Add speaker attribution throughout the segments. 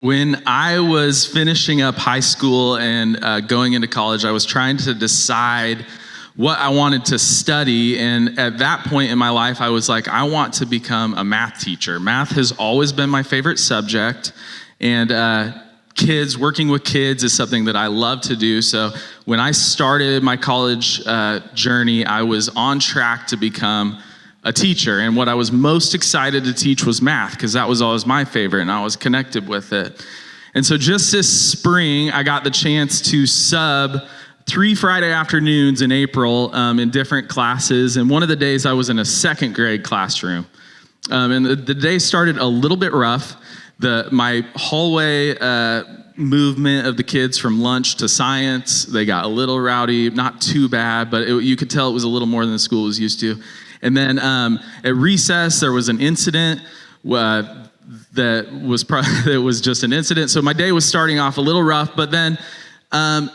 Speaker 1: When I was finishing up high school and going into college, I was trying to decide what I wanted to study. And at that point in my life, I was like, I want to become a math teacher. Math has always been my favorite subject. And working with kids is something that I love to do. So when I started my college journey, I was on track to become a teacher. And what I was most excited to teach was math, because that was always my favorite and I was connected with it. And so just this spring, I got the chance to sub 3 Friday afternoons in April in different classes. And one of the days I was in a second grade classroom. And the day started a little bit rough. My hallway movement of the kids from lunch to science, they got a little rowdy, not too bad, but you could tell it was a little more than the school was used to. And then at recess, there was an incident that was just an incident. So my day was starting off a little rough, but then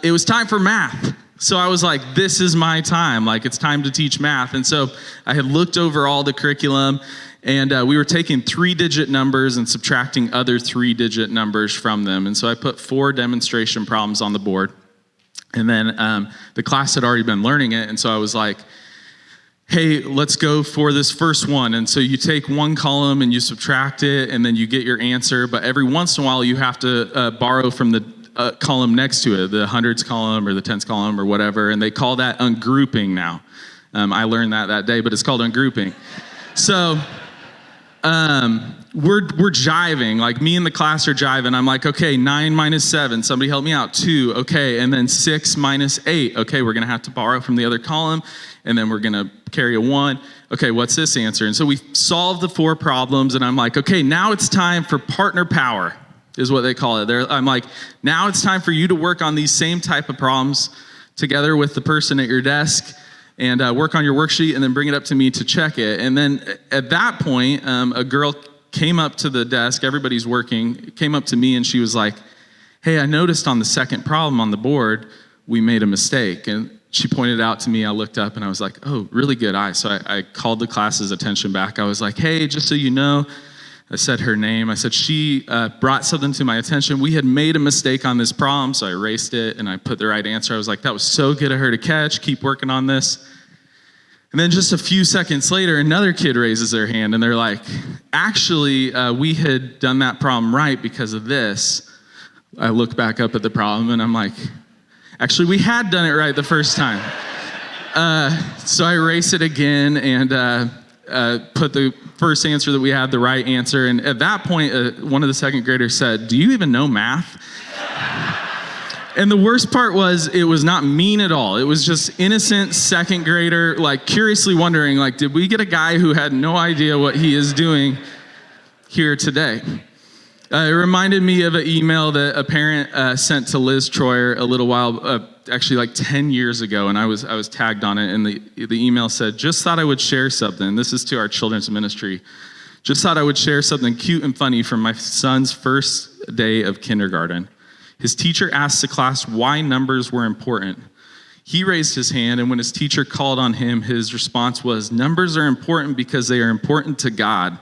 Speaker 1: it was time for math. So I was like, this is my time. Like, it's time to teach math. And so I had looked over all the curriculum, and we were taking 3-digit numbers and subtracting other 3-digit numbers from them. And so I put 4 demonstration problems on the board. And then the class had already been learning it. And so I was like, hey, let's go for this first one. And so you take one column and you subtract it, and then you get your answer. But every once in a while, you have to borrow from the column next to it, the hundreds column or the tens column or whatever. And they call that ungrouping now. I learned that day, but it's called ungrouping. So we're jiving, like me and the class are jiving. I'm like, okay, 9 minus 7, somebody help me out, 2, okay, and then 6 minus 8, okay, we're gonna have to borrow from the other column, and then we're gonna carry a 1, okay, what's this answer? And so we solved the 4 problems, and I'm like, okay, now it's time for partner power, is what they call it. I'm like, now it's time for you to work on these same type of problems together with the person at your desk, and work on your worksheet, and then bring it up to me to check it. And then at that point, a girl came up to the desk, everybody's working, came up to me, and she was like, hey, I noticed on the second problem on the board, we made a mistake. And she pointed out to me, I looked up, and I was like, oh, really good eye. So I called the class's attention back. I was like, hey, just so you know, I said her name. I said, she brought something to my attention. We had made a mistake on this problem, so I erased it, and I put the right answer. I was like, that was so good of her to catch. Keep working on this. And then just a few seconds later, another kid raises their hand, and they're like, actually, we had done that problem right because of this. I look back up at the problem, and I'm like, actually, we had done it right the first time. So I erase it again and put the first answer that we had, the right answer. And at that point, one of the second graders said, do you even know math? And the worst part was, it was not mean at all. It was just innocent second grader, like curiously wondering, like, did we get a guy who had no idea what he is doing here today? It reminded me of an email that a parent sent to Liz Troyer a little while, actually like 10 years ago, and I was tagged on it, and the email said, just thought I would share something. This is to our children's ministry. Just thought I would share something cute and funny from my son's first day of kindergarten. His teacher asked the class why numbers were important. He raised his hand, and when his teacher called on him, his response was, numbers are important because they are important to God.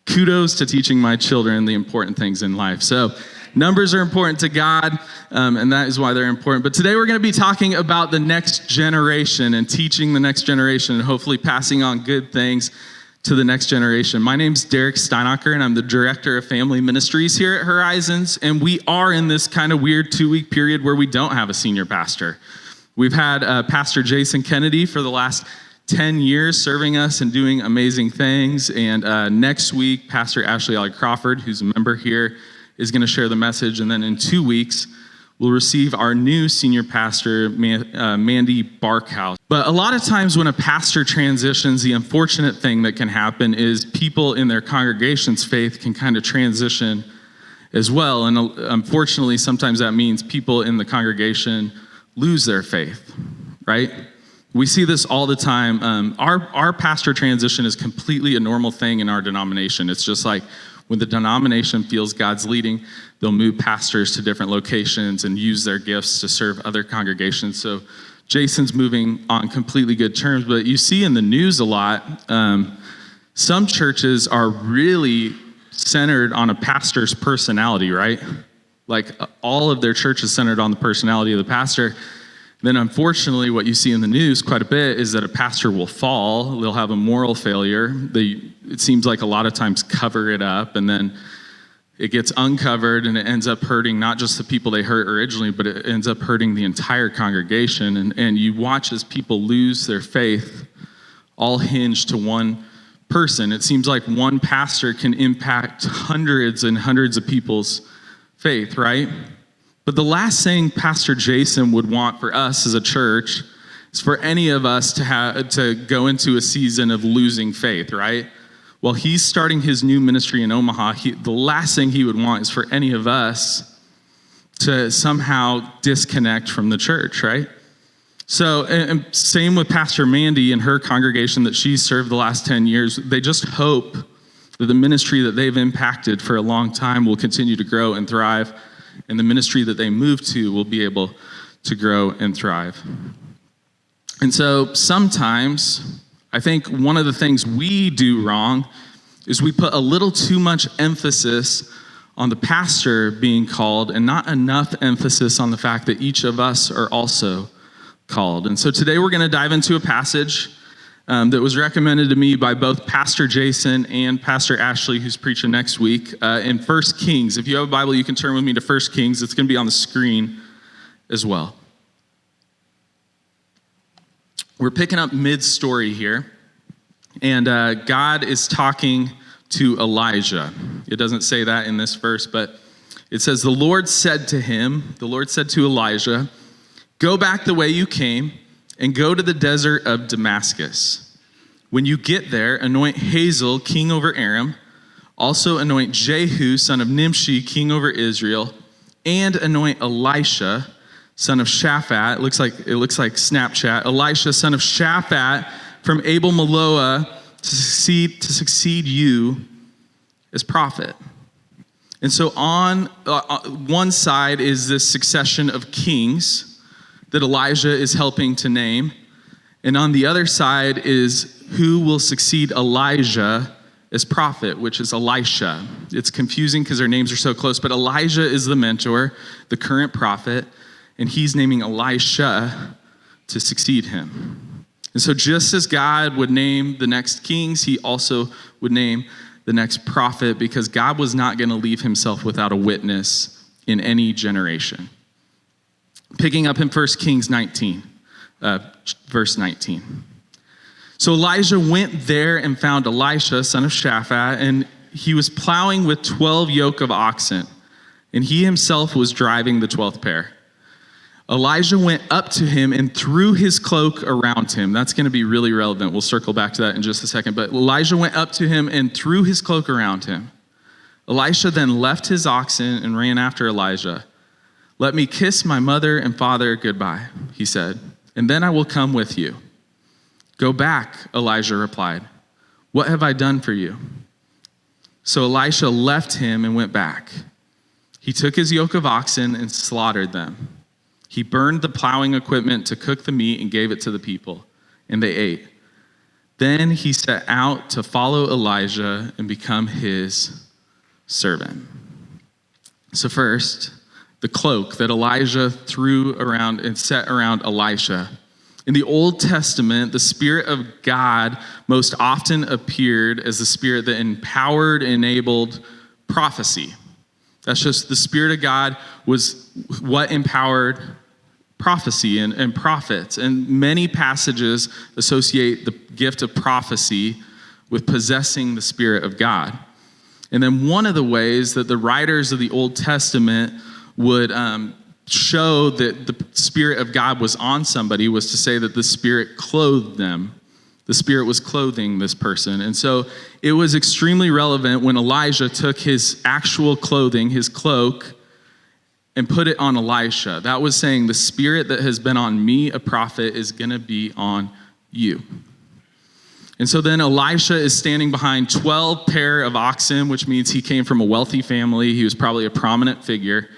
Speaker 1: Kudos to teaching my children the important things in life. So numbers are important to God, and that is why they're important. But today we're going to be talking about the next generation and teaching the next generation and hopefully passing on good things to the next generation. My name's Derek Steinacher, and I'm the Director of Family Ministries here at Horizons, and we are in this kind of weird 2-week period where we don't have a senior pastor. We've had Pastor Jason Kennedy for the last 10 years serving us and doing amazing things, and next week, Pastor Ashley Alec Crawford, who's a member here, is going to share the message, and then in 2 weeks, we'll receive our new senior pastor, Mandy Barkhouse. But a lot of times when a pastor transitions, the unfortunate thing that can happen is people in their congregation's faith can kind of transition as well. And unfortunately, sometimes that means people in the congregation lose their faith, right? We see this all the time. Our pastor transition is completely a normal thing in our denomination. It's just like when the denomination feels God's leading, they'll move pastors to different locations and use their gifts to serve other congregations. So Jason's moving on completely good terms, but you see in the news a lot, some churches are really centered on a pastor's personality, right? Like all of their church is centered on the personality of the pastor. Then unfortunately, what you see in the news quite a bit is that a pastor will fall. They'll have a moral failure. It seems like a lot of times cover it up, and then it gets uncovered, and it ends up hurting not just the people they hurt originally, but it ends up hurting the entire congregation. And you watch as people lose their faith, all hinged to one person. It seems like one pastor can impact hundreds and hundreds of people's faith, right? But the last thing Pastor Jason would want for us as a church is for any of us to go into a season of losing faith, right? While he's starting his new ministry in Omaha, the last thing he would want is for any of us to somehow disconnect from the church, right? So, and same with Pastor Mandy and her congregation that she served the last 10 years. They just hope that the ministry that they've impacted for a long time will continue to grow and thrive, and the ministry that they move to will be able to grow and thrive. And so sometimes, I think one of the things we do wrong is we put a little too much emphasis on the pastor being called and not enough emphasis on the fact that each of us are also called. And so today we're going to dive into a passage that was recommended to me by both Pastor Jason and Pastor Ashley, who's preaching next week, in 1 Kings. If you have a Bible, you can turn with me to 1 Kings. It's going to be on the screen as well. We're picking up mid-story here, and God is talking to Elijah. It doesn't say that in this verse, but it says, the Lord said to Elijah, go back the way you came, and go to the desert of Damascus. When you get there, anoint Hazael, king over Aram. Also anoint Jehu, son of Nimshi, king over Israel. And anoint Elisha, son of Shaphat. It looks like Snapchat. Elisha, son of Shaphat, from Abel Meholah, to succeed you as prophet. And so on one side is this succession of kings that Elijah is helping to name. And on the other side is who will succeed Elijah as prophet, which is Elisha. It's confusing because their names are so close, but Elijah is the mentor, the current prophet, and he's naming Elisha to succeed him. And so just as God would name the next kings, he also would name the next prophet, because God was not going to leave himself without a witness in any generation. Picking up in 1 Kings 19, verse 19. So Elijah went there and found Elisha, son of Shaphat, and he was plowing with 12 yoke of oxen, and he himself was driving the 12th pair. Elijah went up to him and threw his cloak around him. That's going to be really relevant. We'll circle back to that in just a second. But Elijah went up to him and threw his cloak around him. Elisha then left his oxen and ran after Elijah. Let me kiss my mother and father goodbye, he said, and then I will come with you. Go back, Elijah replied. What have I done for you? So Elisha left him and went back. He took his yoke of oxen and slaughtered them. He burned the plowing equipment to cook the meat and gave it to the people, and they ate. Then he set out to follow Elijah and become his servant. So first, the cloak that Elijah threw around and set around Elisha. In the Old Testament, the Spirit of God most often appeared as the Spirit that empowered, enabled prophecy. That's just the Spirit of God was what empowered prophecy and prophets. And many passages associate the gift of prophecy with possessing the Spirit of God. And then one of the ways that the writers of the Old Testament would show that the Spirit of God was on somebody was to say that the Spirit clothed them. The Spirit was clothing this person. And so it was extremely relevant when Elijah took his actual clothing, his cloak, and put it on Elisha. That was saying the Spirit that has been on me, a prophet, is going to be on you. And so then Elisha is standing behind 12 pair of oxen, which means he came from a wealthy family. He was probably a prominent figure.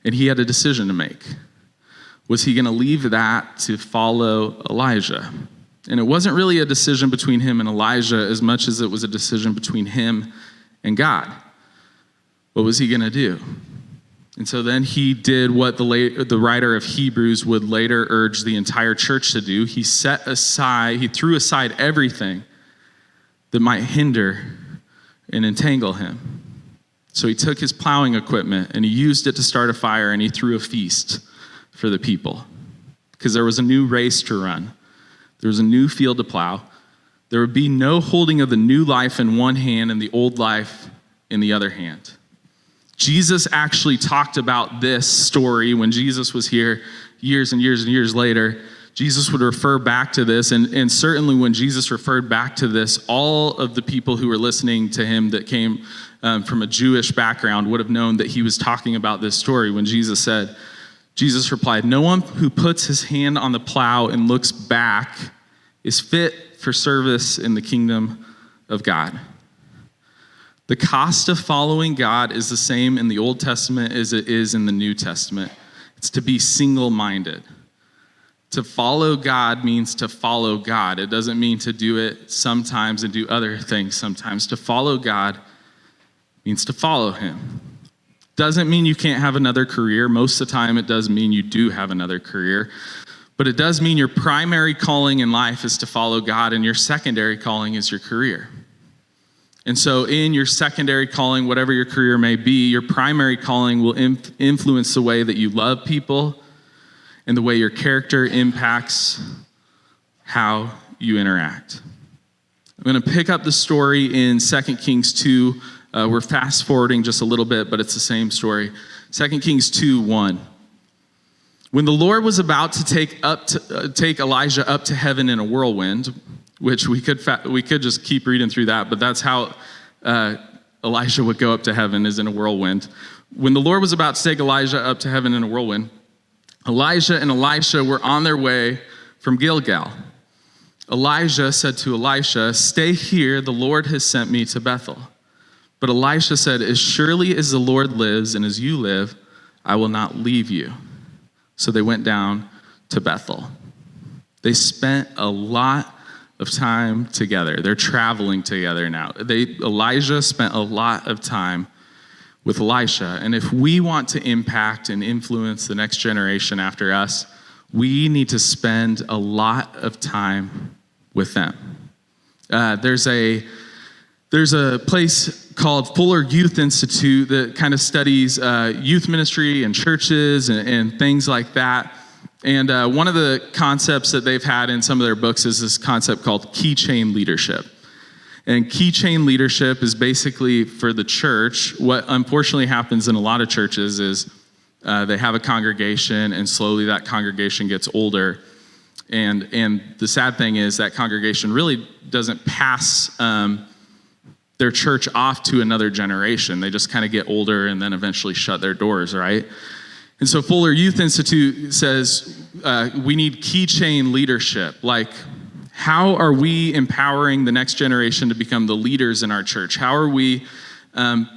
Speaker 1: And he had a decision to make. Was he going to leave that to follow Elijah? And it wasn't really a decision between him and Elijah as much as it was a decision between him and God. what was he going to do? And so then he did what the writer of Hebrews would later urge the entire church to do. He threw aside everything that might hinder and entangle him. So he took his plowing equipment and he used it to start a fire, and he threw a feast for the people because there was a new race to run. There was a new field to plow. There would be no holding of the new life in one hand and the old life in the other hand. Jesus actually talked about this story when Jesus was here years and years and years later. Jesus would refer back to this, and certainly when Jesus referred back to this, all of the people who were listening to him that came from a Jewish background would have known that he was talking about this story when Jesus replied, "No one who puts his hand on the plow and looks back is fit for service in the kingdom of God." The cost of following God is the same in the Old Testament as it is in the New Testament. It's to be single-minded. To follow God means to follow God. It doesn't mean to do it sometimes and do other things sometimes. To follow God means to follow him. Doesn't mean you can't have another career. Most of the time, it does mean you do have another career. But it does mean your primary calling in life is to follow God, and your secondary calling is your career. And so in your secondary calling, whatever your career may be, your primary calling will influence the way that you love people and the way your character impacts how you interact. I'm going to pick up the story in 2 Kings 2. We're fast forwarding just a little bit, but it's the same story. 2 Kings 2:1. When the Lord was about to take Elijah up to heaven in a whirlwind, which we could just keep reading through that, but that's how Elijah would go up to heaven, is in a whirlwind. When the Lord was about to take Elijah up to heaven in a whirlwind, Elijah and Elisha were on their way from Gilgal. Elijah said to Elisha, "Stay here, the Lord has sent me to Bethel." But Elisha said, "As surely as the Lord lives and as you live, I will not leave you." So they went down to Bethel. They spent a lot of time together. They're traveling together now. Elijah spent a lot of time with Elisha. And if we want to impact and influence the next generation after us, we need to spend a lot of time with them. There's a place called Fuller Youth Institute that kind of studies youth ministry and churches and things like that. And one of the concepts that they've had in some of their books is this concept called keychain leadership. And keychain leadership is basically for the church. What unfortunately happens in a lot of churches is they have a congregation, and slowly that congregation gets older. And the sad thing is that congregation really doesn't pass their church off to another generation. They just kind of get older and then eventually shut their doors, right? And so Fuller Youth Institute says we need keychain leadership. Like, how are we empowering the next generation to become the leaders in our church? How are we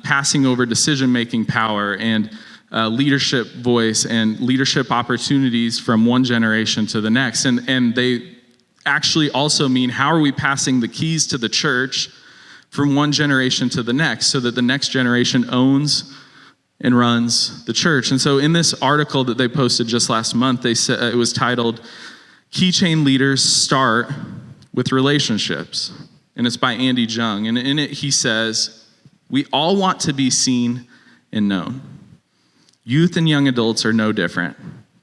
Speaker 1: passing over decision-making power and leadership voice and leadership opportunities from one generation to the next? And they actually also mean, how are we passing the keys to the church from one generation to the next so that the next generation owns and runs the church? And so in this article that they posted just last month, they said it was titled, "Keychain Leaders Start with Relationships." And it's by Andy Jung. And in it, he says, "We all want to be seen and known. Youth and young adults are no different.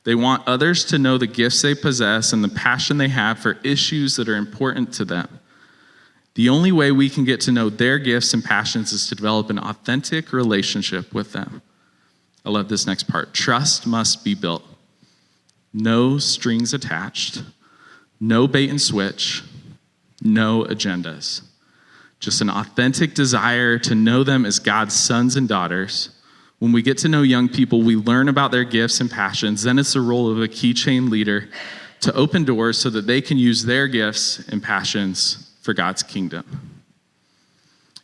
Speaker 1: They want others to know the gifts they possess and the passion they have for issues that are important to them. The only way we can get to know their gifts and passions is to develop an authentic relationship with them." I love this next part. "Trust must be built. No strings attached. No bait and switch. No agendas. Just an authentic desire to know them as God's sons and daughters. When we get to know young people, we learn about their gifts and passions. Then it's the role of a keychain leader to open doors so that they can use their gifts and passions for God's kingdom."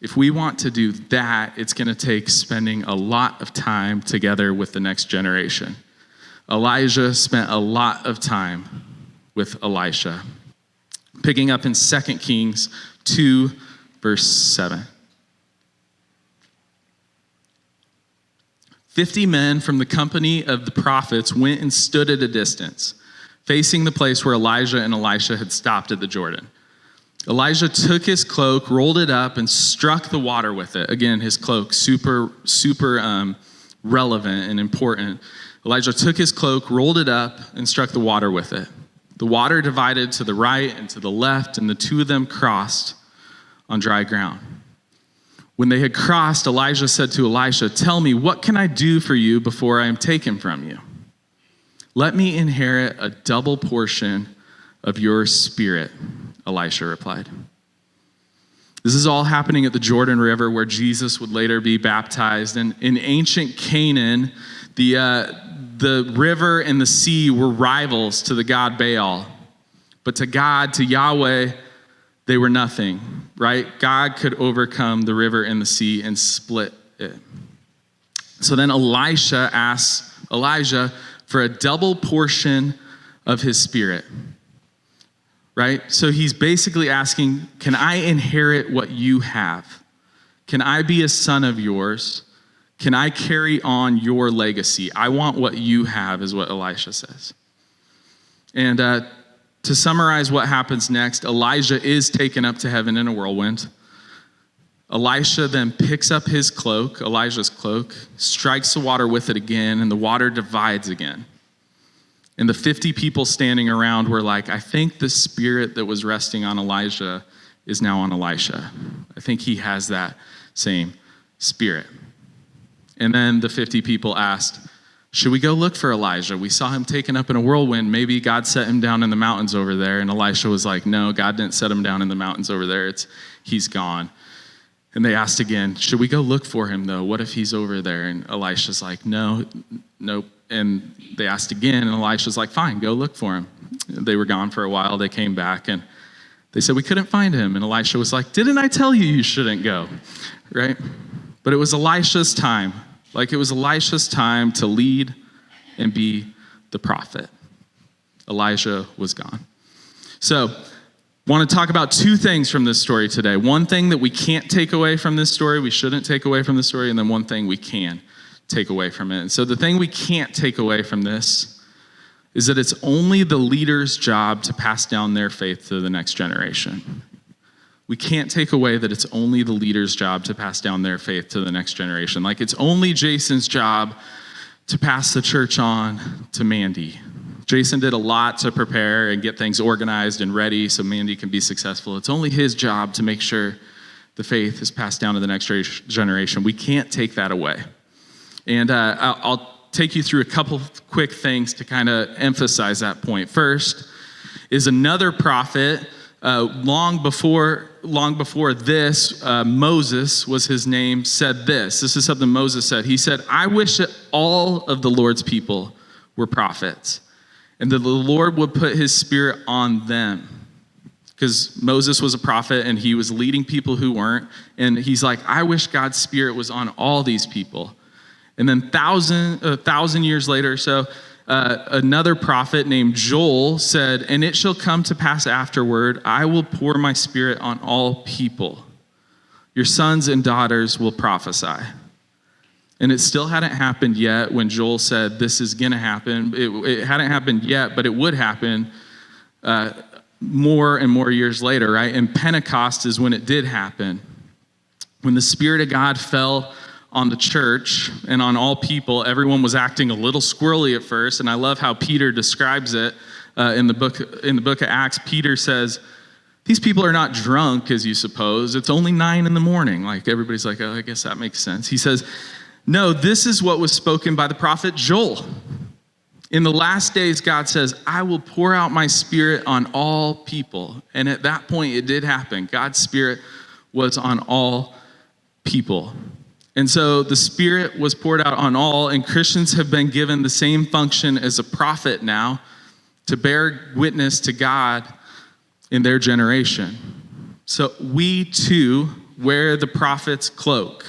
Speaker 1: If we want to do that, it's going to take spending a lot of time together with the next generation. Elijah spent a lot of time with Elisha. Picking up in 2 Kings 2, verse 7. 50 men from the company of the prophets went and stood at a distance, facing the place where Elijah and Elisha had stopped at the Jordan. Elijah took his cloak, rolled it up, and struck the water with it. Again, his cloak, super relevant and important. Elijah took his cloak, rolled it up, and struck the water with it. The water divided to the right and to the left, and the two of them crossed on dry ground. When they had crossed, Elijah said to Elisha, "Tell me, what can I do for you before I am taken from you?" "Let me inherit a double portion of your spirit," Elisha replied. This is all happening at the Jordan River where Jesus would later be baptized. And in ancient Canaan, the river and the sea were rivals to the god Baal. But to God, to Yahweh, they were nothing, right? God could overcome the river and the sea and split it. So then Elisha asks Elijah for a double portion of his spirit, right? So he's basically asking, can I inherit what you have? Can I be a son of yours? Can I carry on your legacy? I want what you have, is what Elisha says. And to summarize what happens next, Elijah is taken up to heaven in a whirlwind. Elisha then picks up his cloak, Elijah's cloak, strikes the water with it again, and the water divides again. And the 50 people standing around were like, I think the spirit that was resting on Elijah is now on Elisha. I think he has that same spirit. And then the 50 people asked, should we go look for Elijah? We saw him taken up in a whirlwind. Maybe God set him down in the mountains over there. And Elisha was like, no, God didn't set him down in the mountains over there. He's gone. And they asked again, should we go look for him though? What if he's over there? And Elisha's like, no, nope. And they asked again, and Elisha's like, fine, go look for him. They were gone for a while. They came back and they said, we couldn't find him. And Elisha was like, didn't I tell you shouldn't go, right? But it was Elisha's time. Like it was Elisha's time to lead and be the prophet. Elijah was gone. So, want to talk about two things from this story today. One thing that we can't take away from this story, we shouldn't take away from this story, and then one thing we can take away from it. And so the thing we can't take away from this is that it's only the leader's job to pass down their faith to the next generation. We can't take away that it's only the leader's job to pass down their faith to the next generation. Like it's only Jason's job to pass the church on to Mandy. Jason did a lot to prepare and get things organized and ready so Mandy can be successful. It's only his job to make sure the faith is passed down to the next generation. We can't take that away. And I'll take you through a couple of quick things to kind of emphasize that point. First is another prophet. Long before this, Moses was his name, said this. This is something Moses said. He said, I wish that all of the Lord's people were prophets, and that the Lord would put his spirit on them. Because Moses was a prophet, and he was leading people who weren't. And he's like, I wish God's spirit was on all these people. And then 1,000 years later or so, another prophet named Joel said, and it shall come to pass afterward, I will pour my spirit on all people. Your sons and daughters will prophesy. And it still hadn't happened yet when Joel said, this is going to happen. It hadn't happened yet, but it would happen more and more years later, right? And Pentecost is when it did happen. When the Spirit of God fell on the church and on all people, everyone was acting a little squirrely at first. And I love how Peter describes it in the book of Acts. Peter says, these people are not drunk, as you suppose. It's only 9 a.m. Like everybody's like, oh, I guess that makes sense. He says, no, this is what was spoken by the prophet Joel. In the last days, God says, I will pour out my spirit on all people. And at that point, it did happen. God's spirit was on all people. And so the Spirit was poured out on all, and Christians have been given the same function as a prophet now to bear witness to God in their generation. So we too wear the prophet's cloak.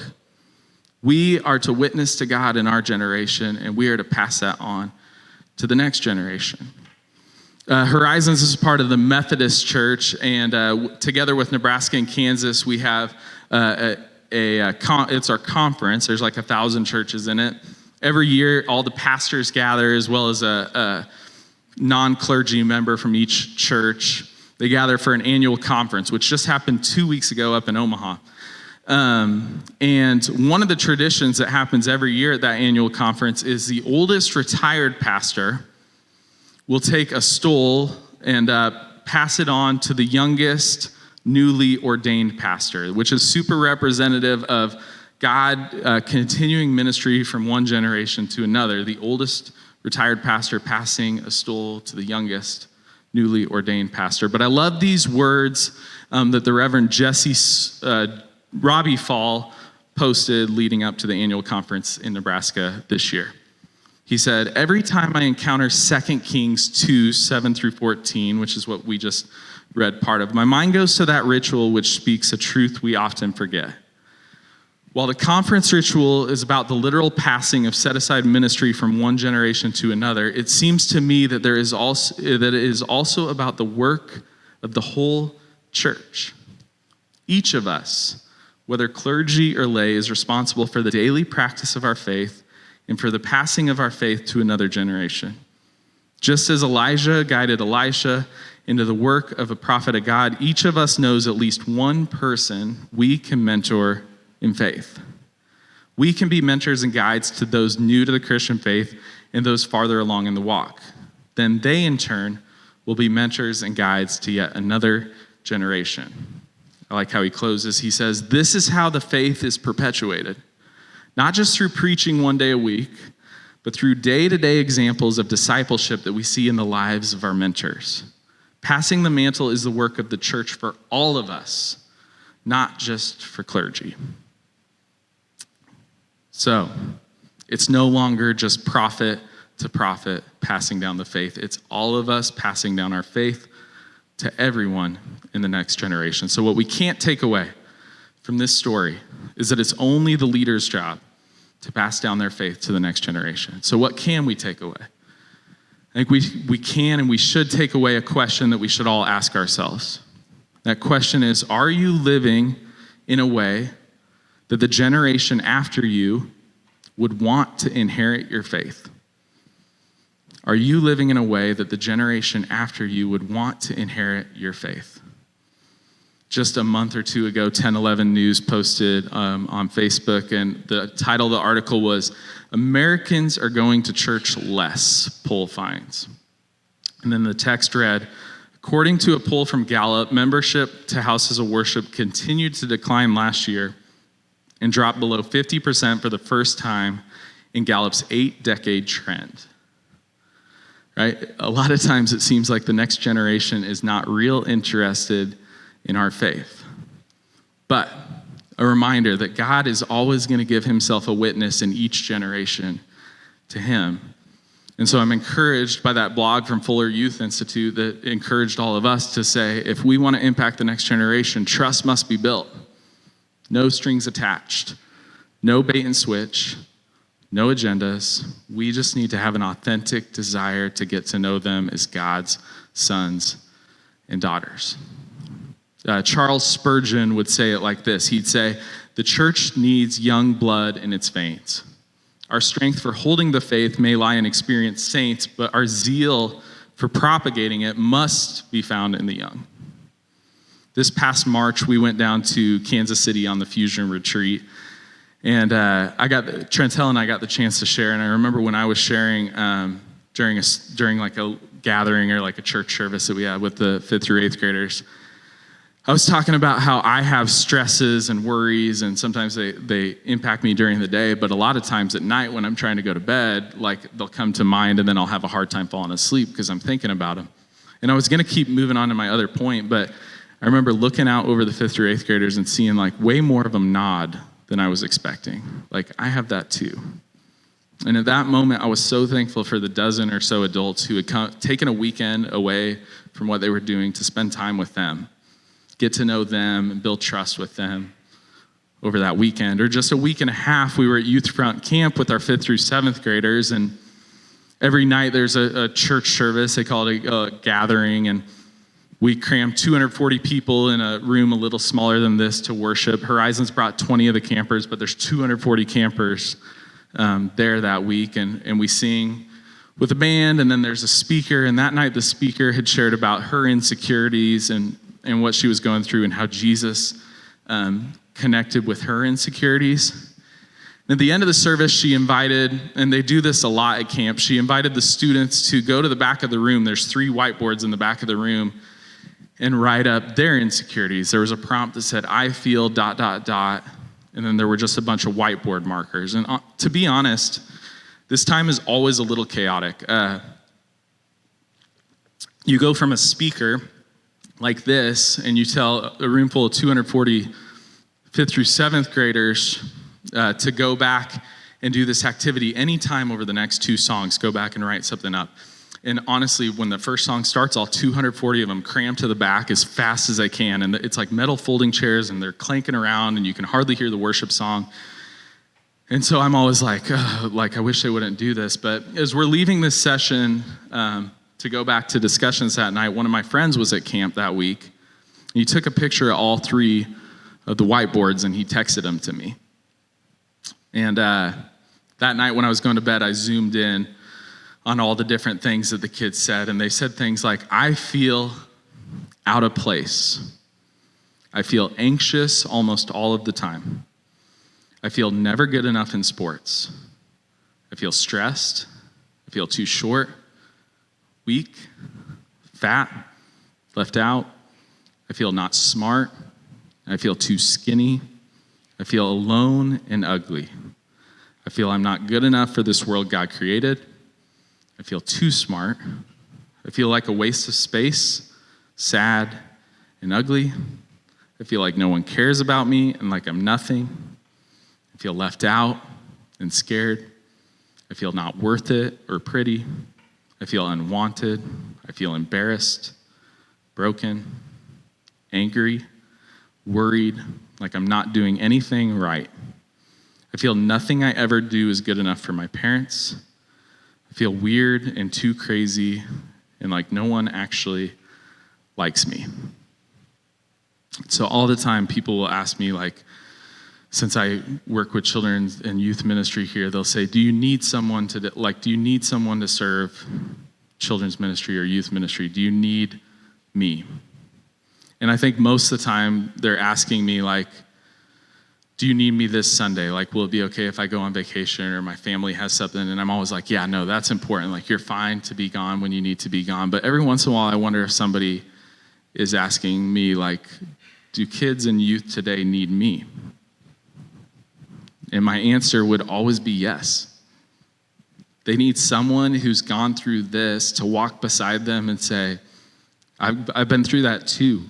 Speaker 1: We are to witness to God in our generation, and we are to pass that on to the next generation. Horizons is part of the Methodist Church, and together with Nebraska and Kansas, we have it's our conference. There's like 1,000 churches in it. Every year, all the pastors gather, as well as a non-clergy member from each church. They gather for an annual conference, which just happened 2 weeks ago up in Omaha. And one of the traditions that happens every year at that annual conference is the oldest retired pastor will take a stole and pass it on to the youngest newly ordained pastor, which is super representative of God continuing ministry from one generation to another. The oldest retired pastor passing a stole to the youngest newly ordained pastor. But I love these words that the Reverend Robbie Fall posted leading up to the annual conference in Nebraska this year. He said, every time I encounter 2 Kings 2, 7 through 14, which is what we just read part of, my mind goes to that ritual which speaks a truth we often forget. While the conference ritual is about the literal passing of set-aside ministry from one generation to another, it seems to me that it is also about the work of the whole church. Each of us, whether clergy or lay, is responsible for the daily practice of our faith and for the passing of our faith to another generation. Just as Elijah guided Elisha into the work of a prophet of God, each of us knows at least one person we can mentor in faith. We can be mentors and guides to those new to the Christian faith and those farther along in the walk. Then they, in turn, will be mentors and guides to yet another generation. I like how he closes. He says, this is how the faith is perpetuated. Not just through preaching one day a week, but through day-to-day examples of discipleship that we see in the lives of our mentors. Passing the mantle is the work of the church for all of us, not just for clergy. So, it's no longer just prophet to prophet passing down the faith. It's all of us passing down our faith to everyone in the next generation. So what we can't take away from this story is that it's only the leader's job to pass down their faith to the next generation. So what can we take away? I think we can and we should take away a question that we should all ask ourselves. That question is, are you living in a way that the generation after you would want to inherit your faith? Are you living in a way that the generation after you would want to inherit your faith? Just a month or two ago, 1011 News posted on Facebook, and the title of the article was, Americans Are Going to Church Less, Poll Finds. And then the text read, according to a poll from Gallup, membership to houses of worship continued to decline last year and dropped below 50% for the first time in Gallup's 8-decade trend. Right? A lot of times it seems like the next generation is not real interested in our faith. But a reminder that God is always going to give himself a witness in each generation to him. And so I'm encouraged by that blog from Fuller Youth Institute that encouraged all of us to say, if we want to impact the next generation, trust must be built. No strings attached, no bait and switch, no agendas. We just need to have an authentic desire to get to know them as God's sons and daughters. Charles Spurgeon would say it like this. He'd say, the church needs young blood in its veins. Our strength for holding the faith may lie in experienced saints, but our zeal for propagating it must be found in the young. This past March, we went down to Kansas City on the Fusion Retreat, and Trentell and I got the chance to share. And I remember when I was sharing during like a gathering or like a church service that we had with the 5th through 8th graders, I was talking about how I have stresses and worries, and sometimes they impact me during the day, but a lot of times at night when I'm trying to go to bed, like they'll come to mind, and then I'll have a hard time falling asleep because I'm thinking about them. And I was going to keep moving on to my other point, but I remember looking out over the 5th through 8th graders and seeing like way more of them nod than I was expecting. Like, I have that too. And at that moment, I was so thankful for the dozen or so adults who had taken a weekend away from what they were doing to spend time with them, get to know them and build trust with them over that weekend. Or just a week and a half, we were at Youth Front Camp with our 5th through 7th graders, and every night there's a church service. They call it a gathering, and we crammed 240 people in a room a little smaller than this to worship. Horizons brought 20 of the campers, but there's 240 campers there that week, and we sing with a band, and then there's a speaker, and that night the speaker had shared about her insecurities and what she was going through and how Jesus connected with her insecurities. And at the end of the service, she invited, and they do this a lot at camp, she invited the students to go to the back of the room. There's 3 whiteboards in the back of the room, and write up their insecurities. There was a prompt that said, I feel ... And then there were just a bunch of whiteboard markers. And to be honest, this time is always a little chaotic. You go from a speaker like this, and you tell a room full of 240 5th through 7th graders to go back and do this activity anytime over the next 2 songs, go back and write something up. And honestly, when the first song starts, all 240 of them cram to the back as fast as they can. And it's like metal folding chairs, and they're clanking around, and you can hardly hear the worship song. And so I'm always like, I wish they wouldn't do this. But as we're leaving this session to go back to discussions that night, one of my friends was at camp that week. He took a picture of all 3 of the whiteboards, and he texted them to me. And that night when I was going to bed, I zoomed in on all the different things that the kids said. And they said things like, I feel out of place. I feel anxious almost all of the time. I feel never good enough in sports. I feel stressed. I feel too short, weak, fat, left out. I feel not smart. I feel too skinny. I feel alone and ugly. I feel I'm not good enough for this world God created. I feel too smart. I feel like a waste of space, sad and ugly. I feel like no one cares about me and like I'm nothing. I feel left out and scared. I feel not worth it or pretty. I feel unwanted. I feel embarrassed, broken, angry, worried, like I'm not doing anything right. I feel nothing I ever do is good enough for my parents. I feel weird and too crazy and like no one actually likes me. So all the time people will ask me, like, since I work with children and youth ministry here, they'll say, do you need someone to serve children's ministry or youth ministry? Do you need me? And I think most of the time they're asking me, like, do you need me this Sunday? Like, will it be okay if I go on vacation or my family has something? And I'm always like, yeah, no, that's important. Like, you're fine to be gone when you need to be gone. But every once in a while, I wonder if somebody is asking me, like, do kids and youth today need me? And my answer would always be yes. They need someone who's gone through this to walk beside them and say, I've been through that too.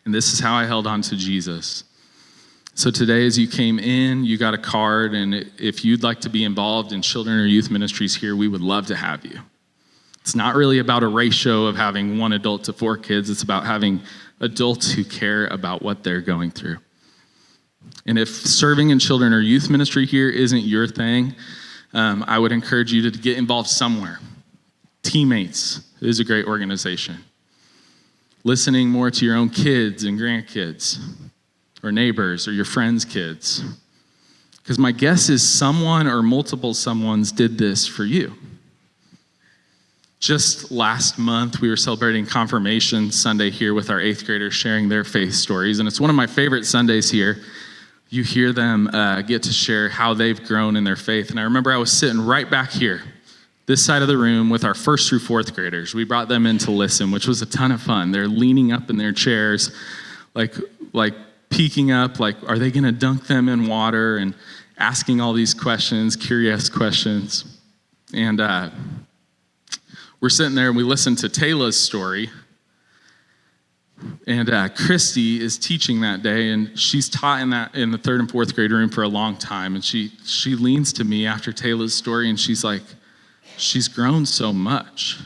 Speaker 1: And this is how I held on to Jesus. So today, as you came in, you got a card, and if you'd like to be involved in children or youth ministries here, we would love to have you. It's not really about a ratio of having 1 adult to 4 kids. It's about having adults who care about what they're going through. And if serving in children or youth ministry here isn't your thing, I would encourage you to get involved somewhere. Teammates is a great organization. Listening more to your own kids and grandkids, or neighbors, or your friends' kids. Because my guess is someone or multiple someones did this for you. Just last month, we were celebrating Confirmation Sunday here with our 8th graders sharing their faith stories, and it's one of my favorite Sundays here. You hear them get to share how they've grown in their faith. And I remember I was sitting right back here, this side of the room, with our 1st through 4th graders. We brought them in to listen, which was a ton of fun. They're leaning up in their chairs, like peeking up, like, are they gonna dunk them in water, and asking all these questions, curious questions. And we're sitting there and we listened to Taylor's story. And Christy is teaching that day, and she's taught in the 3rd and 4th grade room for a long time. And she leans to me after Taylor's story, and she's like, she's grown so much.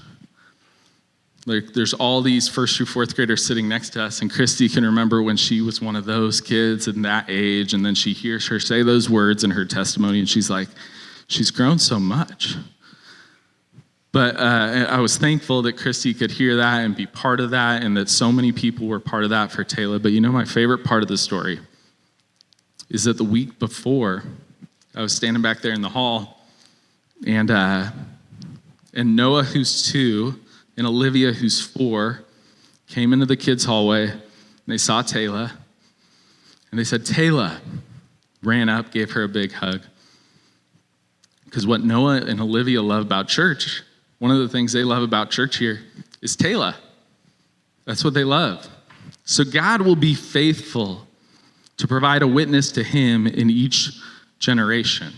Speaker 1: Like, there's all these 1st through 4th graders sitting next to us, and Christy can remember when she was one of those kids in that age, and then she hears her say those words in her testimony, and she's like, she's grown so much. But I was thankful that Christy could hear that and be part of that, and that so many people were part of that for Taylor. But you know, my favorite part of the story is that the week before, I was standing back there in the hall, and Noah, who's 2, and Olivia, who's 4, came into the kids' hallway, and they saw Taylor, and they said, "Taylor," ran up, gave her a big hug. Because what Noah and Olivia love about church, one of the things they love about church here is Taylor. That's what they love. So God will be faithful to provide a witness to him in each generation.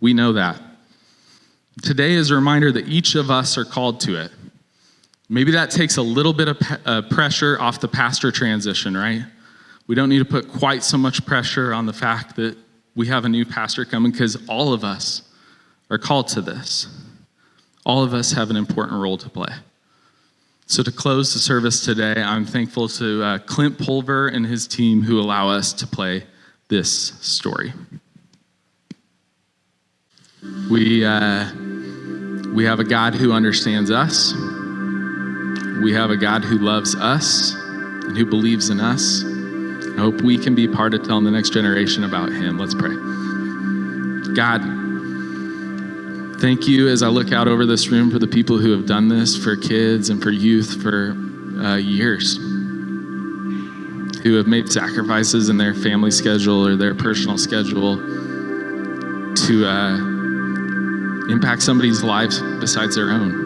Speaker 1: We know that. Today is a reminder that each of us are called to it. Maybe that takes a little bit of pressure off the pastor transition, right? We don't need to put quite so much pressure on the fact that we have a new pastor coming, because all of us are called to this. All of us have an important role to play. So to close the service today, I'm thankful to Clint Pulver and his team who allow us to play this story. We have a God who understands us. We have a God who loves us and who believes in us. I hope we can be part of telling the next generation about him. Let's pray. God, thank you as I look out over this room for the people who have done this for kids and for youth for years, who have made sacrifices in their family schedule or their personal schedule to impact somebody's lives besides their own.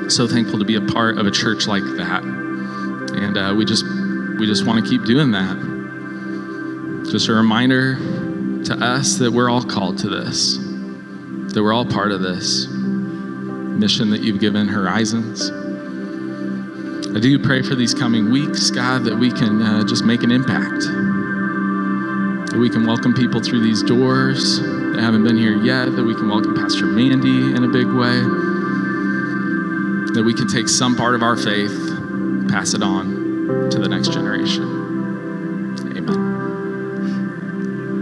Speaker 1: So thankful to be a part of a church like that. And we just want to keep doing that. Just a reminder to us that we're all called to this, that we're all part of this mission that you've given Horizons. I do pray for these coming weeks, God, that we can just make an impact, that we can welcome people through these doors that haven't been here yet, that we can welcome Pastor Mandy in a big way, that we can take some part of our faith, pass it on to the next generation.